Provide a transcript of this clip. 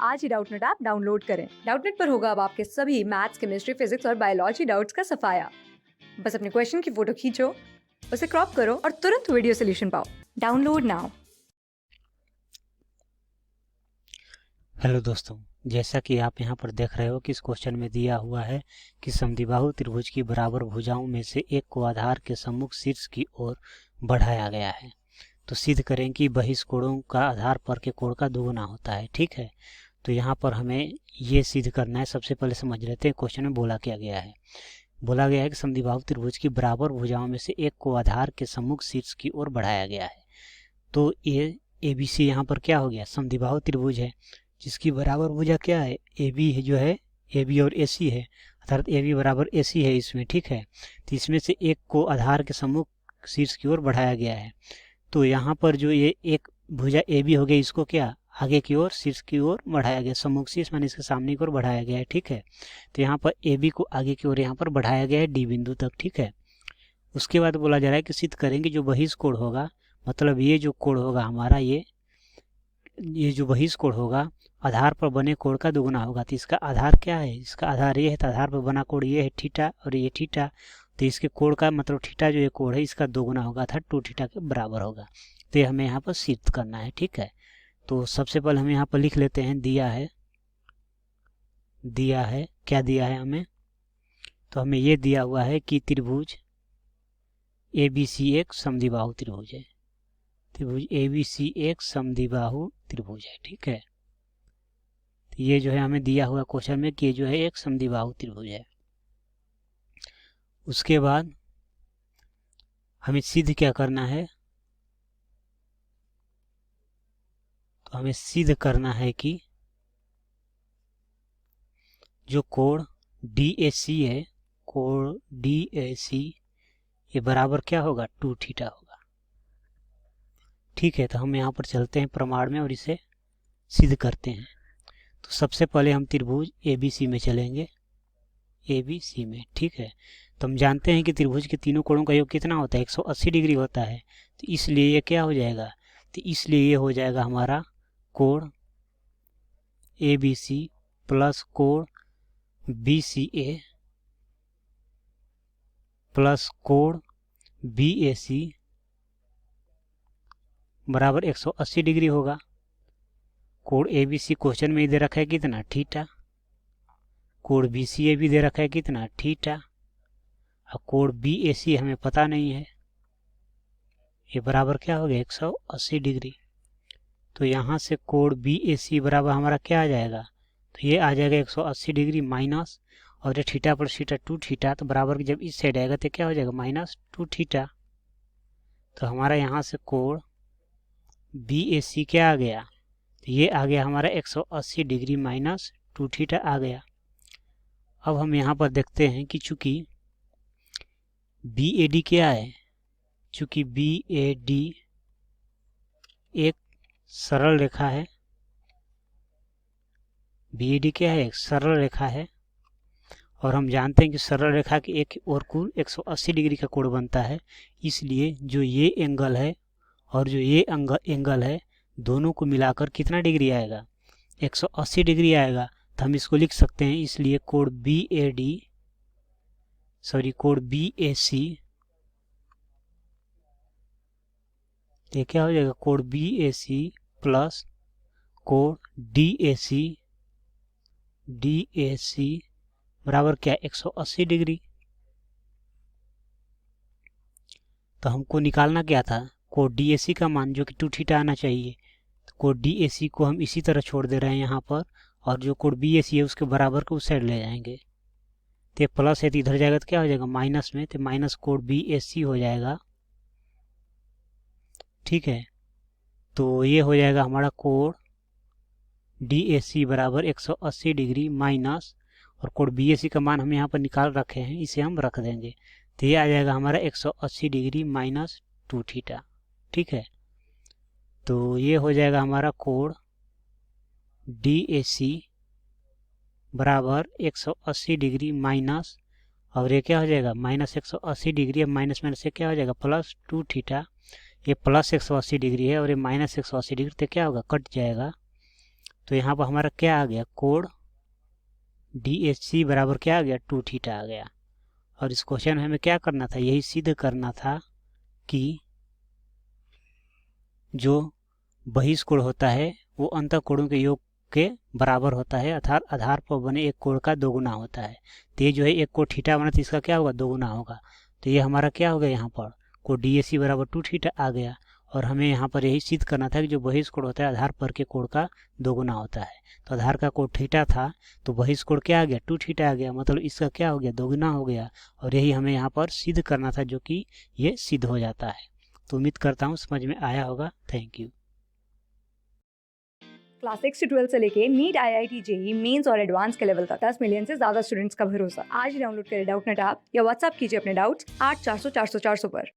आज ही Doubtnut app download करें। Doubtnut पर होगा अब आपके सभी मैथ्स, केमिस्ट्री, फिजिक्स और बायोलॉजी डाउट्स का सफाया। बस अपने क्वेश्चन की फोटो खींचो, उसे क्रॉप करो और तुरंत वीडियो सोल्यूशन पाओ। Download now. हेलो दोस्तों, जैसा कि आप यहाँ पर देख रहे हो कि इस क्वेश्चन में दिया हुआ है कि समद्विबाहु त्रिभुज की बराबर भुजाओं में से एक को आधार के सम्मुख शीर्ष की ओर बढ़ाया गया है। तो सिद्ध करें कि बहिष्कोणों का आधार पर के कोण का दोगुना होता है। ठीक है, तो यहाँ पर हमें ये सिद्ध करना है। सबसे पहले समझ लेते हैं क्वेश्चन में बोला क्या गया है। बोला गया है कि समद्विबाहु त्रिभुज की बराबर भुजाओं में से एक को आधार के सम्मुख शीर्ष की ओर बढ़ाया गया है। तो ये ABC यहाँ पर क्या हो गया, समद्विबाहु त्रिभुज है जिसकी बराबर भुजा क्या है, AB है, जो है AB और AC है, अर्थात AB बराबर AC है इसमें। ठीक है, तो इसमें से एक को आधार के सम्मुख शीर्ष की ओर बढ़ाया गया है। तो यहाँ पर जो ये एक भुजा AB हो गया, इसको क्या आगे की ओर शीर्ष की ओर बढ़ाया गया, सम्मुख शीर्ष माने इसके सामने की ओर बढ़ाया गया है। ठीक है, तो यहाँ पर AB को आगे की ओर यहाँ पर बढ़ाया गया है D बिंदु तक। ठीक है, उसके बाद बोला जा रहा है कि सिद्ध करेंगे जो बहिष्कोण होगा, मतलब ये जो कोण होगा हमारा, ये जो बहिष्कोण होगा आधार पर बने कोण का दोगुना होगा। तो इसका आधार क्या है, इसका आधार ये है, तो आधार पर बना कोण ये है थीटा और ये थीटा, तो इसके कोण का मतलब थीटा जो ये कोण है इसका दोगुना होगा अर्थात 2 थीटा के बराबर होगा। तो ये हमें यहाँ पर सिद्ध करना है। ठीक है, तो सबसे पहले हम यहाँ पर लिख लेते हैं, दिया है क्या दिया है हमें, तो हमें ये दिया हुआ है कि त्रिभुज ABC एक समद्विबाहु त्रिभुज है। त्रिभुज ABC एक समद्विबाहु त्रिभुज है। ठीक है, तो ये जो है हमें दिया हुआ क्वेश्चन में कि ये जो है एक समद्विबाहु त्रिभुज है। उसके बाद हमें सिद्ध क्या करना है, तो हमें सिद्ध करना है कि जो कोण DAC है, कोण DAC ये बराबर क्या होगा, 2 थीटा होगा। ठीक है, तो हम यहाँ पर चलते हैं प्रमाण में और इसे सिद्ध करते हैं। तो सबसे पहले हम त्रिभुज ABC में चलेंगे, ABC में। ठीक है, तो हम जानते हैं कि त्रिभुज के तीनों कोणों का योग कितना होता है, 180 डिग्री होता है। तो इसलिए ये क्या हो जाएगा, तो इसलिए ये हो जाएगा हमारा कोण ABC प्लस कोण BCA प्लस कोण BAC बराबर 180 डिग्री होगा। कोण ABC क्वेश्चन में दे रखा है कितना, थीटा। कोण BCA भी दे रखा है कितना, थीटा। और कोण BAC हमें पता नहीं है, ये बराबर क्या हो गया, 180 डिग्री। तो यहाँ से कोण BAC बराबर हमारा क्या आ जाएगा, तो ये आ जाएगा 180 डिग्री माइनस, और ये थीटा पर थीटा 2 थीटा, तो बराबर जब इस साइड आएगा तो क्या हो जाएगा, -2 थीटा। तो हमारा यहाँ से कोण BAC क्या आ गया, तो ये आ गया हमारा 180 डिग्री -2 थीटा आ गया। अब हम यहाँ पर देखते हैं कि चूंकि BAD क्या है, चूंकि BAD एक सरल रेखा है, BAD क्या है, एक सरल रेखा है, और हम जानते हैं कि सरल रेखा की एक और कुल 180 डिग्री का कोण बनता है। इसलिए जो ये एंगल है और जो ये एंगल है, दोनों को मिलाकर कितना डिग्री आएगा, 180 डिग्री आएगा। तो हम इसको लिख सकते हैं, इसलिए कोण BAC, ये क्या हो जाएगा, कोण BAC प्लस कोण DAC बराबर क्या, 180 डिग्री। तो हमको निकालना क्या था, कोण DAC का मान जो कि 2 थीटा आना चाहिए। तो कोण DAC को हम इसी तरह छोड़ दे रहे हैं यहाँ पर, और जो कोण BAC है उसके बराबर को उस साइड ले जाएंगे। तो प्लस है तो इधर जाएगा तो क्या हो जाएगा, माइनस में, तो माइनस कोण BAC हो जाएगा। ठीक है, तो ये हो जाएगा हमारा कोण DAC बराबर 180 डिग्री माइनस, और कोण BAC का मान हम यहाँ पर निकाल रखे हैं, इसे हम रख देंगे। तो ये आ जाएगा हमारा 180 डिग्री -2 थीटा। ठीक है, तो ये हो जाएगा हमारा कोण DAC बराबर 180 डिग्री माइनस, और ये क्या हो जाएगा, -180 डिग्री, अब माइनस माइनस से क्या हो जाएगा, +2 थीटा। ये प्लस 180 डिग्री है और ये -180 डिग्री, तो क्या होगा, कट जाएगा। तो यहाँ पर हमारा क्या आ गया, कोण DHC बराबर क्या आ गया, 2 थीटा आ गया। और इस क्वेश्चन में हमें क्या करना था, यही सिद्ध करना था कि जो बहिष्कोण होता है वो अंतःकोणों के योग के बराबर होता है, अर्थात आधार पर बने एक कोण का दोगुना होता है। तो ये जो है एक कोण थीटा बना तो इसका क्या होगा, दोगुना होगा। तो ये हमारा क्या हो गया, यहाँ पर कोण DAC बराबर 2 थीटा आ गया। और हमें यहाँ पर यही सिद्ध करना था कि जो बहिष्कोण होता है आधार पर के कोण का दोगुना होता है। तो आधार का कोण थीटा था तो बहिष्कोण क्या आ गया, 2 थीटा आ गया, मतलब इसका क्या हो गया, दोगुना हो गया। और यही हमें यहाँ पर सिद्ध करना था, जो कि ये सिद्ध हो जाता है। तो उम्मीद करता हूँ समझ में आया होगा। Thank you. क्लास 6 से 12 से लेके नीट, IIT, JEE मेंस और एडवांस के लेवल तक 10 मिलियन से ज्यादा स्टूडेंट्स का भरोसा। आज ही डाउनलोड करें डाउटनेट ऐप या व्हाट्सएप कीजिए अपने डाउट्स 8400 400 400 पर।